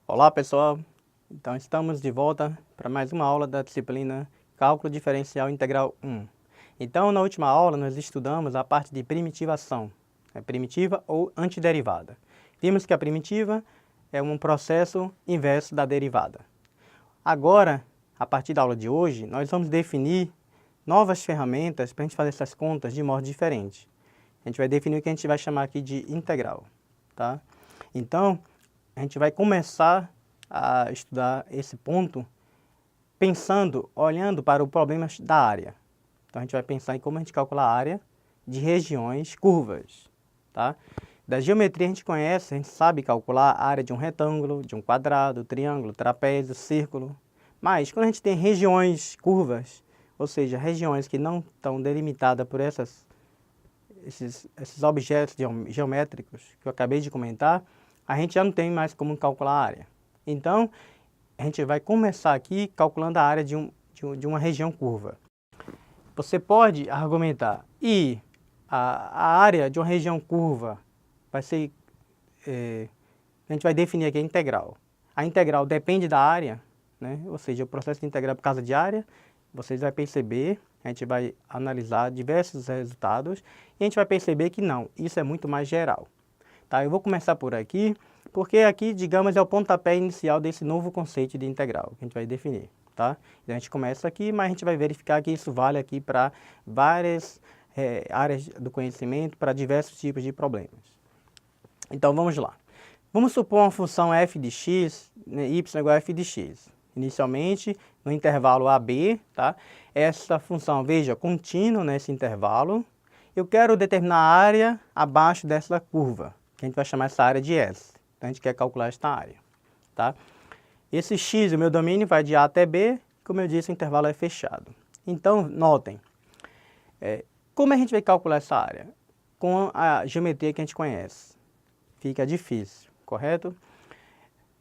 Olá pessoal, então estamos de volta para mais uma aula da disciplina Cálculo Diferencial Integral 1. Então na última aula nós estudamos a parte de primitivação, primitiva ou antiderivada. Vimos que a primitiva é um processo inverso da derivada. Agora, a partir da aula de hoje, nós vamos definir novas ferramentas para a gente fazer essas contas de modo diferente. A gente vai definir o que a gente vai chamar aqui de integral, tá? Então, a gente vai começar a estudar esse ponto pensando, olhando para o problema da área. Então, a gente vai pensar em como a gente calcula a área de regiões curvas, tá? Da geometria a gente conhece, a gente sabe calcular a área de um retângulo, de um quadrado, triângulo, trapézio, círculo. Mas, quando a gente tem regiões curvas, ou seja, regiões que não estão delimitadas por esses objetos geométricos que eu acabei de comentar, a gente já não tem mais como calcular a área. Então, a gente vai começar aqui calculando a área de uma região curva. Você pode argumentar, e a área de uma região curva vai ser, a gente vai definir aqui a integral. A integral depende da área, né? Ou seja, o processo de integral por causa de área, vocês vão perceber, a gente vai analisar diversos resultados, e a gente vai perceber que não, isso é muito mais geral. Tá, eu vou começar por aqui, porque aqui, digamos, é o pontapé inicial desse novo conceito de integral que a gente vai definir, tá? Então, a gente começa aqui, mas a gente vai verificar que isso vale aqui para várias áreas do conhecimento, para diversos tipos de problemas. Então, vamos lá. Vamos supor uma função f de x, né, y igual a f de x. Inicialmente, no intervalo AB, tá? Essa função, veja, contínua nesse intervalo. Eu quero determinar a área abaixo dessa curva, que a gente vai chamar essa área de S. Então, a gente quer calcular esta área, tá? Esse x, o meu domínio, vai de A até B, como eu disse, o intervalo é fechado. Então, notem, como a gente vai calcular essa área? Com a geometria que a gente conhece. Fica difícil, correto?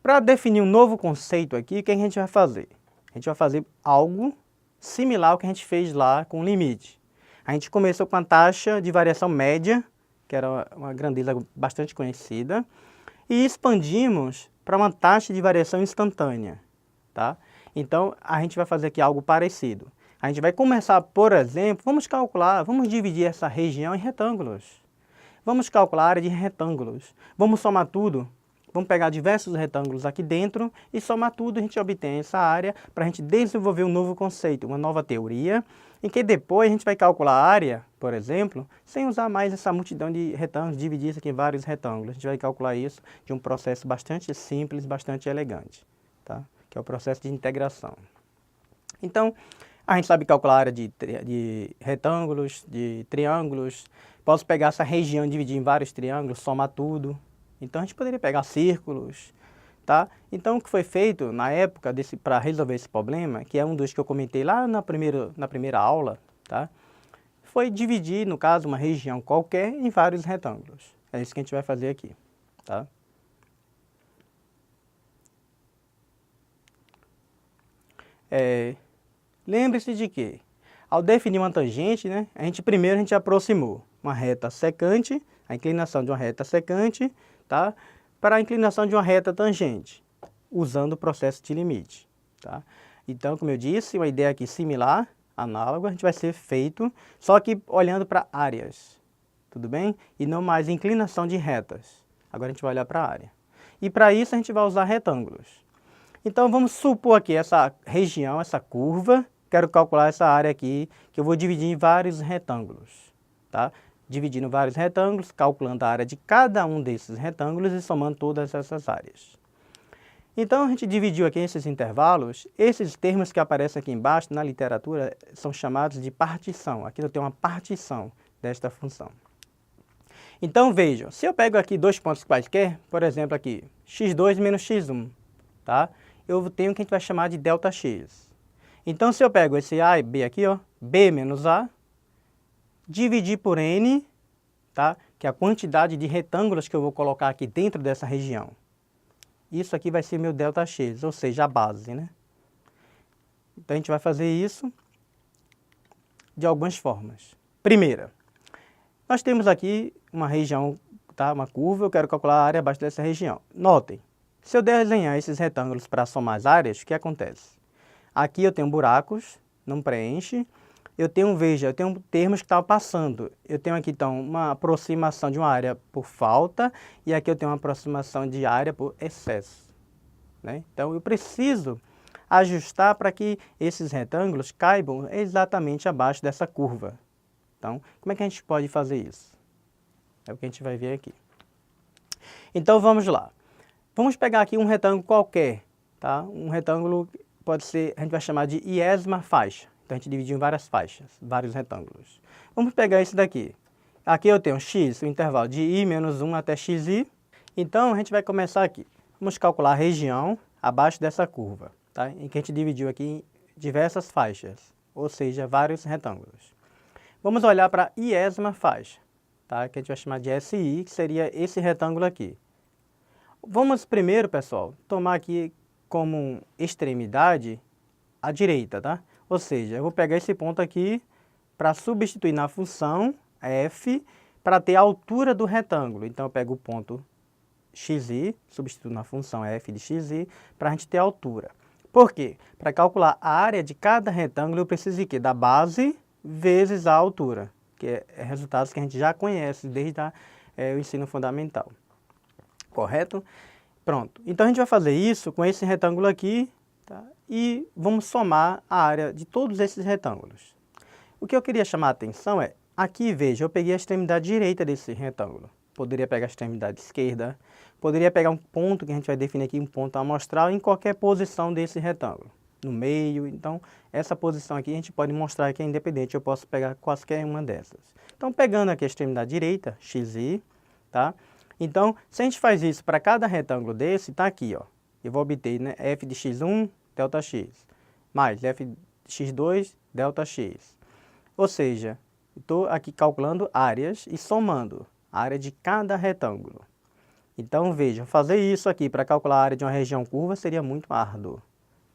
Para definir um novo conceito aqui, o que a gente vai fazer? A gente vai fazer algo similar ao que a gente fez lá com o limite. A gente começou com a taxa de variação média, que era uma grandeza bastante conhecida, e expandimos para uma taxa de variação instantânea, tá? Então, a gente vai fazer aqui algo parecido. A gente vai começar, por exemplo, vamos dividir essa região em retângulos. Vamos calcular a área de retângulos. Vamos somar tudo. Vamos pegar diversos retângulos aqui dentro e somar tudo, a gente obtém essa área para a gente desenvolver um novo conceito, uma nova teoria, em que depois a gente vai calcular a área, por exemplo, sem usar mais essa multidão de retângulos, dividir isso aqui em vários retângulos. A gente vai calcular isso de um processo bastante simples, bastante elegante, tá? Que é o processo de integração. Então, a gente sabe calcular a área de retângulos, de triângulos. Posso pegar essa região e dividir em vários triângulos, somar tudo. Então, a gente poderia pegar círculos, tá? Então, o que foi feito na época para resolver esse problema, que é um dos que eu comentei lá na primeira aula, tá? Foi dividir, no caso, uma região qualquer em vários retângulos. É isso que a gente vai fazer aqui, tá? Lembre-se de que, ao definir uma tangente, né, primeiro a gente aproximou uma reta secante, a inclinação de uma reta secante, tá, para a inclinação de uma reta tangente, usando o processo de limite, tá? Então, como eu disse, uma ideia aqui similar, análoga, a gente vai ser feito, só que olhando para áreas, tudo bem? E não mais inclinação de retas. Agora a gente vai olhar para a área. E para isso a gente vai usar retângulos. Então, vamos supor aqui essa região, essa curva, quero calcular essa área aqui, que eu vou dividir em vários retângulos, tá? Dividindo vários retângulos, calculando a área de cada um desses retângulos e somando todas essas áreas. Então, a gente dividiu aqui esses intervalos, esses termos que aparecem aqui embaixo na literatura são chamados de partição. Aqui eu tenho uma partição desta função. Então, vejam, se eu pego aqui dois pontos quaisquer, por exemplo aqui, x2 menos x1, tá? Eu tenho o que a gente vai chamar de ΔX. Então, se eu pego esse A e B aqui, ó, B menos A, dividir por N, tá? Que é a quantidade de retângulos que eu vou colocar aqui dentro dessa região. Isso aqui vai ser meu ΔX, ou seja, a base, né? Então, a gente vai fazer isso de algumas formas. Primeira, nós temos aqui uma região, tá? Uma curva, eu quero calcular a área abaixo dessa região. Notem, Se eu desenhar esses retângulos para somar as áreas, o que acontece? Aqui eu tenho buracos, não preenche. Eu tenho termos que estão passando. Eu tenho aqui, então, uma aproximação de uma área por falta e aqui eu tenho uma aproximação de área por excesso, né? Então, eu preciso ajustar para que esses retângulos caibam exatamente abaixo dessa curva. Então, como é que a gente pode fazer isso? É o que a gente vai ver aqui. Então, vamos lá. Vamos pegar aqui um retângulo qualquer, tá? Um retângulo pode ser, a gente vai chamar de iésima faixa. Então, a gente dividiu em várias faixas, vários retângulos. Vamos pegar esse daqui. Aqui eu tenho x, o intervalo de i menos 1 até xi. Então, a gente vai começar aqui. Vamos calcular a região abaixo dessa curva, tá? Em que a gente dividiu aqui em diversas faixas, ou seja, vários retângulos. Vamos olhar para a iésima faixa, tá? Que a gente vai chamar de SI, que seria esse retângulo aqui. Vamos primeiro, pessoal, tomar aqui como extremidade a direita, tá? Ou seja, eu vou pegar esse ponto aqui para substituir na função f para ter a altura do retângulo. Então, eu pego o ponto xi, substituo na função f de xi para a gente ter a altura. Por quê? Para calcular a área de cada retângulo, eu preciso de quê? Da base vezes a altura, que é resultados que a gente já conhece desde o ensino fundamental. Correto? Pronto. Então, a gente vai fazer isso com esse retângulo aqui, tá? E vamos somar a área de todos esses retângulos. O que eu queria chamar a atenção é, aqui, veja, eu peguei a extremidade direita desse retângulo. Poderia pegar a extremidade esquerda, poderia pegar um ponto, que a gente vai definir aqui, um ponto amostral, em qualquer posição desse retângulo. No meio, então, essa posição aqui a gente pode mostrar que é independente, eu posso pegar qualquer uma dessas. Então, pegando aqui a extremidade direita, xi, tá? Então, se a gente faz isso para cada retângulo desse, tá aqui, ó. Eu vou obter, né, f de x1, delta x, mais f de x2, delta x. Ou seja, estou aqui calculando áreas e somando a área de cada retângulo. Então, veja, fazer isso aqui para calcular a área de uma região curva seria muito árduo,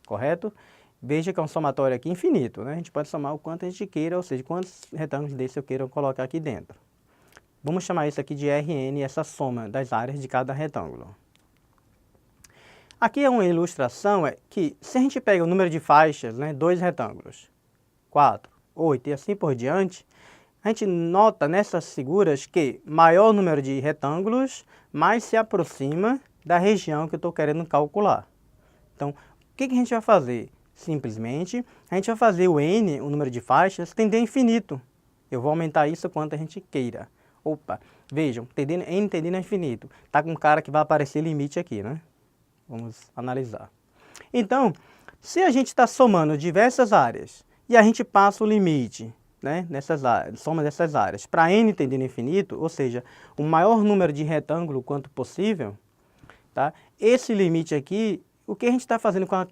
correto? Veja que é um somatório aqui infinito, né? A gente pode somar o quanto a gente queira, ou seja, quantos retângulos desse eu queira colocar aqui dentro. Vamos chamar isso aqui de Rn, essa soma das áreas de cada retângulo. Aqui é uma ilustração que, se a gente pega o número de faixas, né, 2 retângulos, 4, 8 e assim por diante, a gente nota nessas figuras que maior o número de retângulos, mais se aproxima da região que eu estou querendo calcular. Então, o que a gente vai fazer? Simplesmente, a gente vai fazer o n, o número de faixas, tender a infinito. Eu vou aumentar isso quanto a gente queira. Opa, vejam, n tendendo a infinito. Está com cara que vai aparecer limite aqui, né? Vamos analisar. Então, se a gente está somando diversas áreas e a gente passa o limite, né, nessas áreas, soma dessas áreas, para n tendendo a infinito, ou seja, o maior número de retângulo quanto possível, tá? Esse limite aqui, o que a gente está fazendo com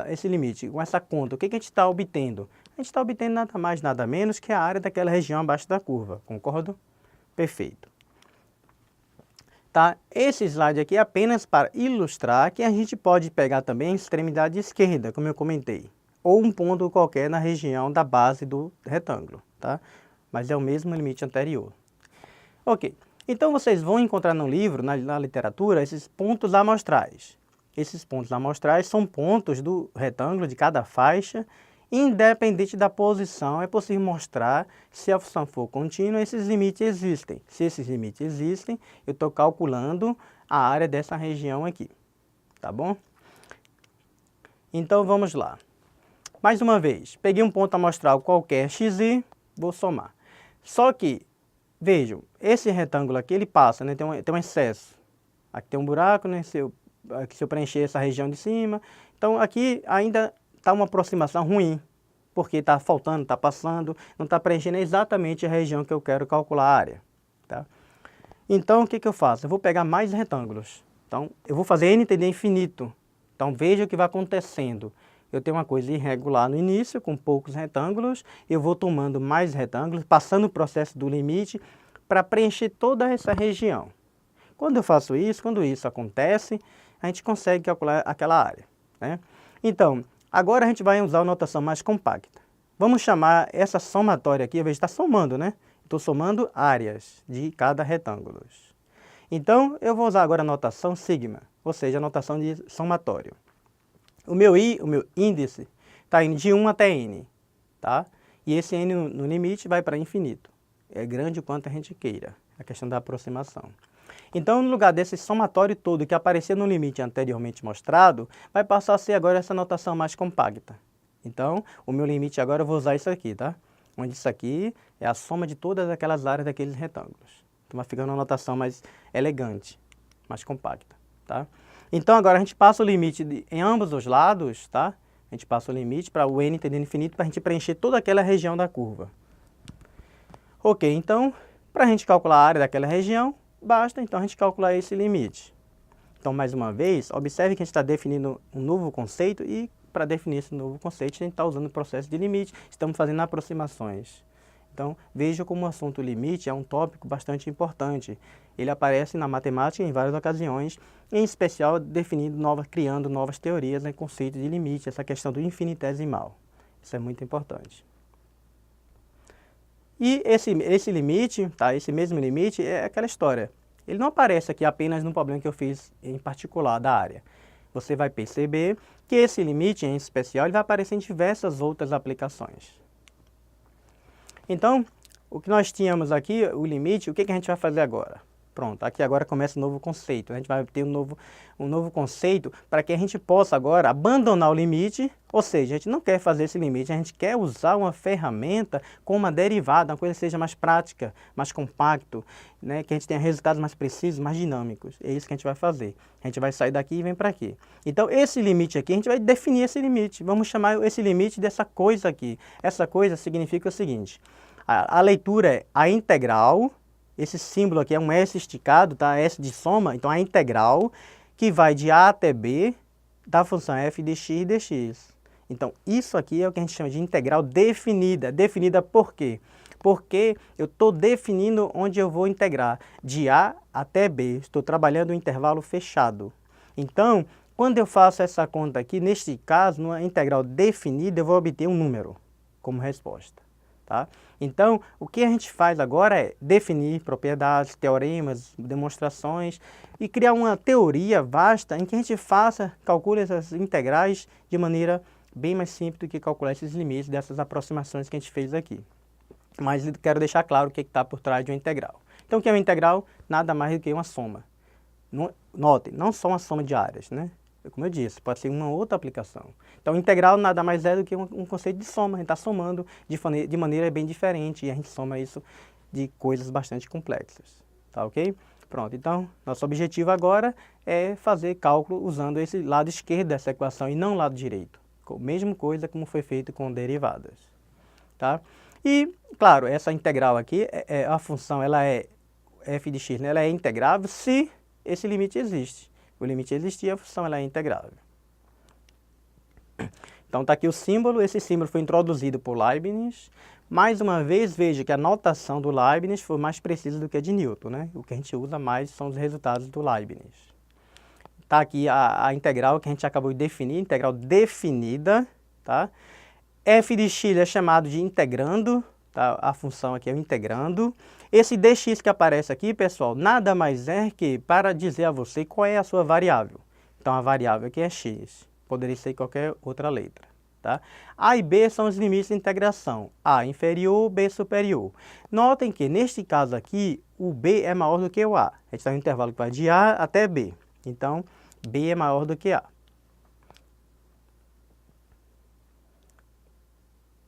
esse limite, com essa conta? O que a gente está obtendo? A gente está obtendo nada mais, nada menos que a área daquela região abaixo da curva, concordo? Perfeito. Tá? Esse slide aqui é apenas para ilustrar que a gente pode pegar também a extremidade esquerda, como eu comentei, ou um ponto qualquer na região da base do retângulo, tá? Mas é o mesmo limite anterior. Ok, então vocês vão encontrar no livro, na literatura, esses pontos amostrais. Esses pontos amostrais são pontos do retângulo de cada faixa. Independente da posição, é possível mostrar se a função for contínua, esses limites existem. Se esses limites existem, eu estou calculando a área dessa região aqui, tá bom? Então, vamos lá. Mais uma vez, peguei um ponto amostral qualquer xi, vou somar. Só que, vejam, esse retângulo aqui, ele passa, né? Tem um excesso. Aqui tem um buraco, né? Se eu preencher essa região de cima. Então, aqui ainda está uma aproximação ruim, porque está faltando, está passando, não está preenchendo exatamente a região que eu quero calcular a área. Tá? Então, o que eu faço? Eu vou pegar mais retângulos. Então, eu vou fazer n tender a infinito. Então, veja o que vai acontecendo. Eu tenho uma coisa irregular no início, com poucos retângulos, eu vou tomando mais retângulos, passando o processo do limite, para preencher toda essa região. Quando eu faço isso, quando isso acontece, a gente consegue calcular aquela área, né? Então, agora a gente vai usar uma notação mais compacta. Vamos chamar essa somatória aqui, ao invés de estar somando, né? Estou somando áreas de cada retângulo. Então, eu vou usar agora a notação sigma, ou seja, a notação de somatório. O meu índice está indo de 1 até n, tá? E esse n no limite vai para infinito. É grande o quanto a gente queira, a questão da aproximação. Então, no lugar desse somatório todo que aparecia no limite anteriormente mostrado, vai passar a ser agora essa notação mais compacta. Então, o meu limite agora eu vou usar isso aqui, tá? Onde isso aqui é a soma de todas aquelas áreas daqueles retângulos. Então, vai ficando uma notação mais elegante, mais compacta, tá? Então, agora a gente passa o limite em ambos os lados, tá? A gente passa o limite para o n tendendo infinito para a gente preencher toda aquela região da curva. Ok, então, para a gente calcular a área daquela região, basta então a gente calcular esse limite. Então, mais uma vez, observe que a gente está definindo um novo conceito e para definir esse novo conceito a gente está usando o processo de limite, estamos fazendo aproximações. Então, veja como o assunto limite é um tópico bastante importante. Ele aparece na matemática em várias ocasiões, em especial criando novas teorias em conceito de limite, essa questão do infinitesimal. Isso é muito importante. E esse limite, tá? Esse mesmo limite é aquela história. Ele não aparece aqui apenas no problema que eu fiz em particular da área. Você vai perceber que esse limite em especial ele vai aparecer em diversas outras aplicações. Então, o que nós tínhamos aqui, o limite, o que a gente vai fazer agora? Pronto, aqui agora começa um novo conceito. A gente vai ter um novo conceito para que a gente possa agora abandonar o limite, ou seja, a gente não quer fazer esse limite, a gente quer usar uma ferramenta com uma derivada, uma coisa que seja mais prática, mais compacto, né, que a gente tenha resultados mais precisos, mais dinâmicos. É isso que a gente vai fazer. A gente vai sair daqui e vem para aqui. Então, esse limite aqui, a gente vai definir esse limite. Vamos chamar esse limite dessa coisa aqui. Essa coisa significa o seguinte, a leitura é a integral. Esse símbolo aqui é um S esticado, tá? S de soma, então a integral que vai de A até B da função f de x dx. Então, isso aqui é o que a gente chama de integral definida. Definida por quê? Porque eu estou definindo onde eu vou integrar de A até B. Estou trabalhando um intervalo fechado. Então, quando eu faço essa conta aqui, neste caso, numa integral definida, eu vou obter um número como resposta. Tá? Então, o que a gente faz agora é definir propriedades, teoremas, demonstrações e criar uma teoria vasta em que a gente calcule essas integrais de maneira bem mais simples do que calcular esses limites dessas aproximações que a gente fez aqui. Mas eu quero deixar claro o que está por trás de uma integral. Então, o que é uma integral? Nada mais do que uma soma. Notem, não só uma soma de áreas, né? Como eu disse, pode ser uma outra aplicação. Então, integral nada mais é do que um conceito de soma. A gente está somando de maneira bem diferente e a gente soma isso de coisas bastante complexas. Tá ok? Pronto, então, nosso objetivo agora é fazer cálculo usando esse lado esquerdo dessa equação e não o lado direito. Mesma coisa como foi feito com derivadas. Tá? E, claro, essa integral aqui, a função ela é f de x, né? Ela é integrável se esse limite existe. O limite existir, a função ela é integrável. Então está aqui o símbolo, esse símbolo foi introduzido por Leibniz. Mais uma vez, veja que a notação do Leibniz foi mais precisa do que a de Newton, né? O que a gente usa mais são os resultados do Leibniz. Está aqui a integral que a gente acabou de definir, integral definida, tá? F de x é chamado de integrando, tá? A função aqui é o integrando. Esse dx que aparece aqui, pessoal, nada mais é que para dizer a você qual é a sua variável. Então, a variável aqui é x, poderia ser qualquer outra letra. Tá? A e B são os limites de integração, A inferior, B superior. Notem que, neste caso aqui, o B é maior do que o A. A gente está no intervalo que vai de A até B. Então, B é maior do que A.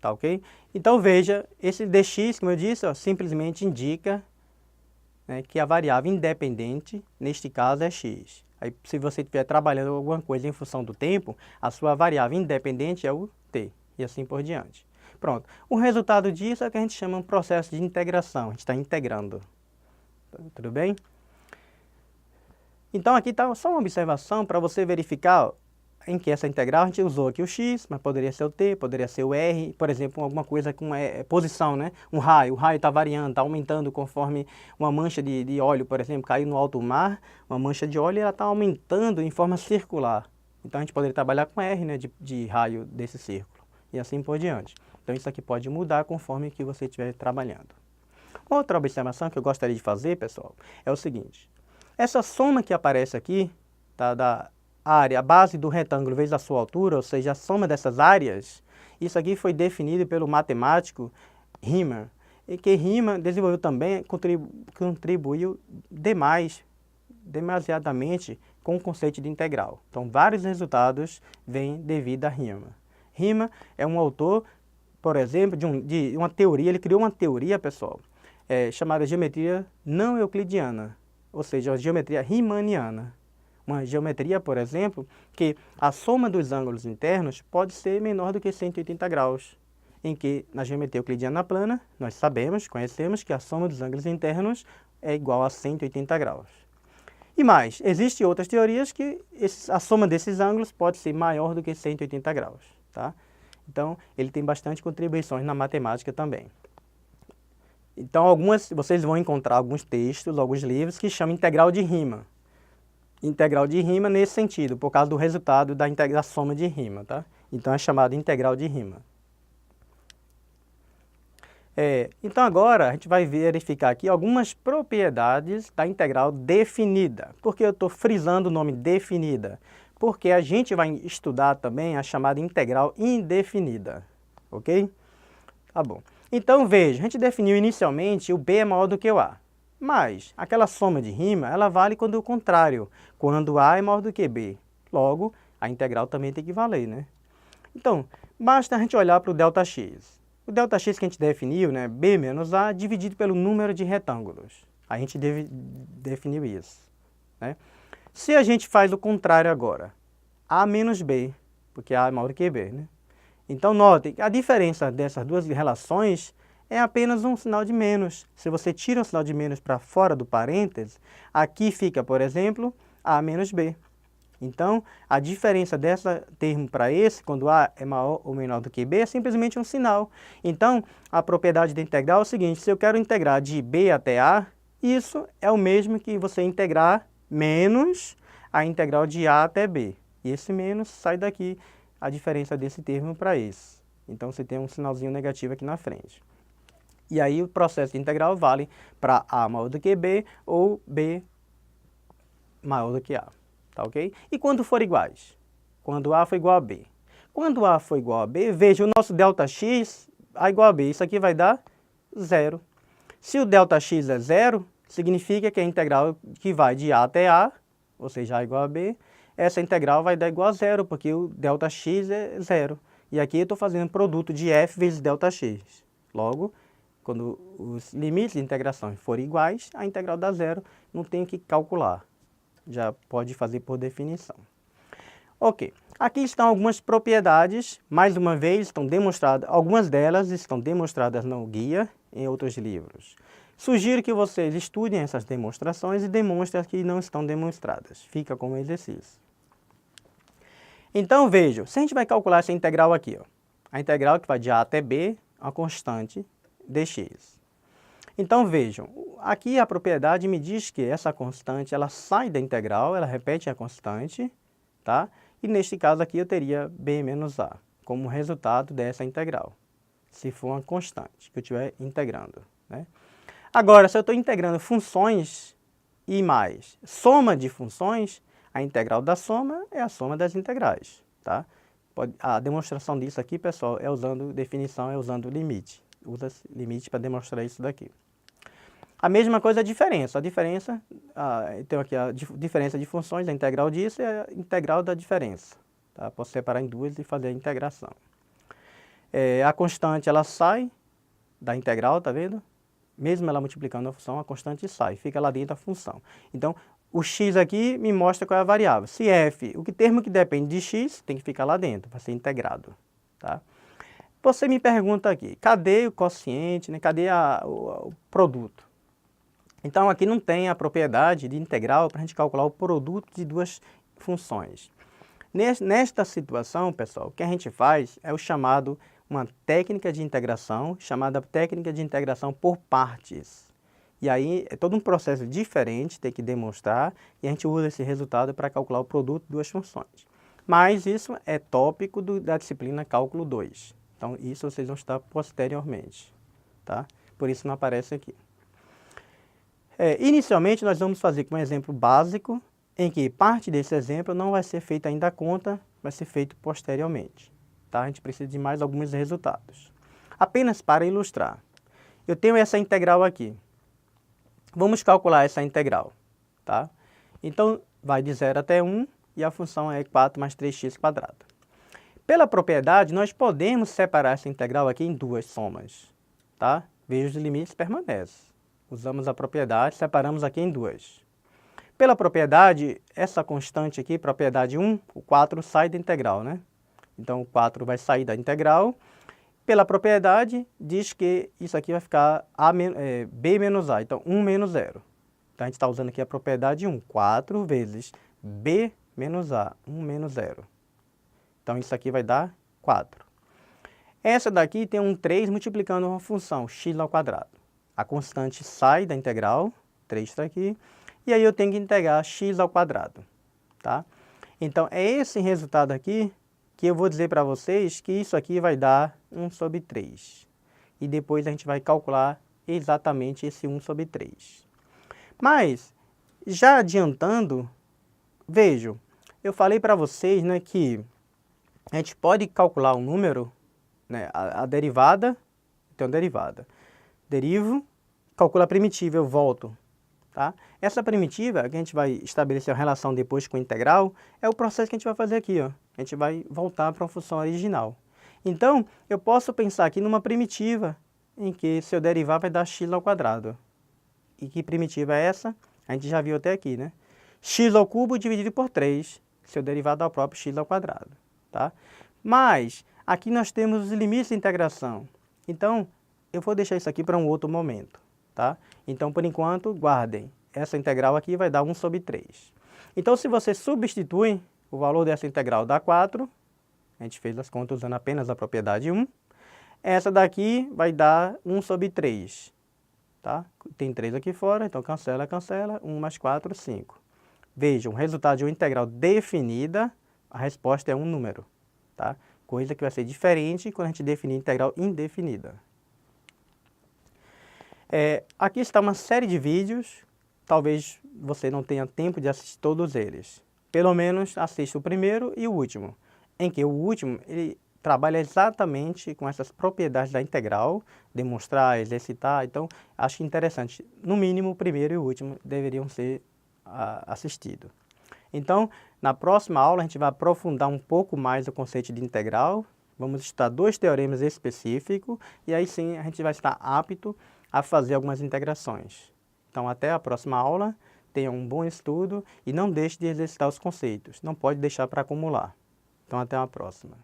Tá ok? Então, veja, esse dx, como eu disse, ó, simplesmente indica, né, que a variável independente, neste caso, é x. Aí, se você estiver trabalhando alguma coisa em função do tempo, a sua variável independente é o t, e assim por diante. Pronto. O resultado disso é o que a gente chama de um processo de integração. A gente está integrando. Tudo bem? Então, aqui está só uma observação para você verificar em que essa integral a gente usou aqui o x, mas poderia ser o t, poderia ser o r, por exemplo, alguma coisa com posição, né? O raio está variando, está aumentando conforme uma mancha de óleo, por exemplo, caiu no alto mar, uma mancha de óleo, ela está aumentando em forma circular. Então, a gente poderia trabalhar com r, né, de raio desse círculo, e assim por diante. Então, isso aqui pode mudar conforme que você estiver trabalhando. Outra observação que eu gostaria de fazer, pessoal, é o seguinte. Essa soma que aparece aqui, tá, da área, a base do retângulo vezes a sua altura, ou seja, a soma dessas áreas, isso aqui foi definido pelo matemático Riemann, e que Riemann desenvolveu também, contribuiu demasiadamente com o conceito de integral. Então, vários resultados vêm devido a Riemann. Riemann é um autor, por exemplo, de uma teoria, ele criou uma teoria, pessoal, chamada geometria não euclidiana, ou seja, a geometria riemanniana. Uma geometria, por exemplo, que a soma dos ângulos internos pode ser menor do que 180 graus, em que na geometria euclidiana plana, nós conhecemos que a soma dos ângulos internos é igual a 180 graus. E mais, existem outras teorias que a soma desses ângulos pode ser maior do que 180 graus. Tá? Então, ele tem bastante contribuições na matemática também. Então, vocês vão encontrar alguns textos, alguns livros que chamam integral de Riemann. Integral de Riemann nesse sentido, por causa do resultado da soma de Riemann. Tá? Então, é chamado integral de Riemann. Então agora a gente vai verificar aqui algumas propriedades da integral definida. Por que eu estou frisando o nome definida? Porque a gente vai estudar também a chamada integral indefinida, ok? Tá bom. Então veja, a gente definiu inicialmente o b é maior do que o a, mas aquela soma de Riemann, ela vale quando o contrário, quando a é maior do que b. Logo, a integral também tem que valer, né? Então, basta a gente olhar para o ΔX. O ΔX que a gente definiu, né, b menos a, dividido pelo número de retângulos. A gente definiu isso. Né? Se a gente faz o contrário agora, a menos b, porque a é maior do que b. Né? Então, notem que a diferença dessas duas relações é apenas um sinal de menos. Se você tira o sinal de menos para fora do parênteses, aqui fica, por exemplo, a menos b. Então, a diferença desse termo para esse, quando A é maior ou menor do que B, é simplesmente um sinal. Então, a propriedade da integral é o seguinte: se eu quero integrar de B até A, isso é o mesmo que você integrar menos a integral de A até B. E esse menos sai daqui, a diferença desse termo para esse. Então, você tem um sinalzinho negativo aqui na frente. E aí, o processo de integral vale para A maior do que B ou B maior do que A. Tá ok? E quando for iguais? Quando A for igual a B. Quando A for igual a B, veja, o nosso ΔX é igual a B. Isso aqui vai dar zero. Se o ΔX é zero, significa que a integral que vai de A até A, ou seja, A igual a B, essa integral vai dar igual a zero, porque o ΔX é zero. E aqui eu estou fazendo produto de F vezes ΔX. Logo, quando os limites de integração forem iguais, a integral dá zero, não tenho que calcular. Já pode fazer por definição. Ok, aqui estão algumas propriedades, mais uma vez estão demonstradas, algumas delas estão demonstradas no guia, em outros livros. Sugiro que vocês estudem essas demonstrações e demonstrem as que não estão demonstradas. Fica como exercício. Então vejam, se a gente vai calcular essa integral aqui, ó, a integral que vai de A até B, a constante dx. Então vejam, aqui a propriedade me diz que essa constante ela sai da integral, ela repete a constante, tá? E neste caso aqui eu teria b menos a como resultado dessa integral, se for uma constante que eu estiver integrando. Né? Agora, se eu estou integrando funções e mais soma de funções, a integral da soma é a soma das integrais. Tá? A demonstração disso aqui, pessoal, é usando definição, é usando limite. Usa limite para demonstrar isso daqui. A mesma coisa a diferença. Então aqui a diferença de funções, a integral disso é a integral da diferença. Tá? Posso separar em duas e fazer a integração. A constante ela sai da integral, tá vendo? Mesmo ela multiplicando a função, a constante sai, fica lá dentro da função. Então, o x aqui me mostra qual é a variável. Se f, o termo que depende de x, tem que ficar lá dentro, para ser integrado. Tá? Você me pergunta aqui, cadê o quociente, né? Cadê o produto? Então, aqui não tem a propriedade de integral para a gente calcular o produto de duas funções. Nesta situação, pessoal, o que a gente faz é o chamado, uma técnica de integração, chamada técnica de integração por partes. E aí, é todo um processo diferente, tem que demonstrar, e a gente usa esse resultado para calcular o produto de duas funções. Mas isso é tópico da disciplina Cálculo 2. Então, isso vocês vão estudar posteriormente, tá? Por isso não aparece aqui. Inicialmente, nós vamos fazer com um exemplo básico, em que parte desse exemplo não vai ser feita ainda a conta, vai ser feito posteriormente. Tá? A gente precisa de mais alguns resultados. Apenas para ilustrar. Eu tenho essa integral aqui. Vamos calcular essa integral. Tá? Então, vai de 0 até 1 e a função é 4 mais 3x². Pela propriedade, nós podemos separar essa integral aqui em duas somas. Tá? Veja, os limites permanecem. Usamos a propriedade, separamos aqui em duas. Pela propriedade, essa constante aqui, propriedade 1, o 4 sai da integral, né? Então, o 4 vai sair da integral. Pela propriedade, diz que isso aqui vai ficar b menos a. Então, 1 menos 0. Então, a gente está usando aqui a propriedade 1. 4 vezes b menos a. 1 menos 0. Então, isso aqui vai dar 4. Essa daqui tem um 3 multiplicando uma função, x². A constante sai da integral, 3 está aqui. E aí eu tenho que integrar x². Tá? Então, é esse resultado aqui que eu vou dizer para vocês que isso aqui vai dar 1 sobre 3. E depois a gente vai calcular exatamente esse 1 sobre 3. Mas, já adiantando, vejam, eu falei para vocês, né, que a gente pode calcular um número, né, a derivada, então derivada. Derivo, calculo a primitiva, eu volto. Tá? Essa primitiva, que a gente vai estabelecer a relação depois com a integral, é o processo que a gente vai fazer aqui. Ó. A gente vai voltar para a função original. Então, eu posso pensar aqui numa primitiva, em que se eu derivar vai dar x². E que primitiva é essa? A gente já viu até aqui, né? x³ dividido por 3, se eu derivar dá o próprio x². Tá? Mas, aqui nós temos os limites de integração. Então, eu vou deixar isso aqui para um outro momento. Tá? Então, por enquanto, guardem. Essa integral aqui vai dar 1 sobre 3. Então, se você substitui, o valor dessa integral dá 4. A gente fez as contas usando apenas a propriedade 1. Essa daqui vai dar 1 sobre 3. Tá? Tem 3 aqui fora, então cancela, cancela. 1 mais 4, 5. Vejam, o resultado de uma integral definida, a resposta é um número. Tá? Coisa que vai ser diferente quando a gente definir integral indefinida. Aqui está uma série de vídeos, talvez você não tenha tempo de assistir todos eles. Pelo menos assista o primeiro e o último, em que o último ele trabalha exatamente com essas propriedades da integral, demonstrar, exercitar, então acho interessante. No mínimo o primeiro e o último deveriam ser assistidos. Então, na próxima aula a gente vai aprofundar um pouco mais o conceito de integral, vamos estudar 2 teoremas específicos e aí sim a gente vai estar apto a fazer algumas integrações. Então, até a próxima aula, tenha um bom estudo e não deixe de exercitar os conceitos, não pode deixar para acumular. Então, até a próxima.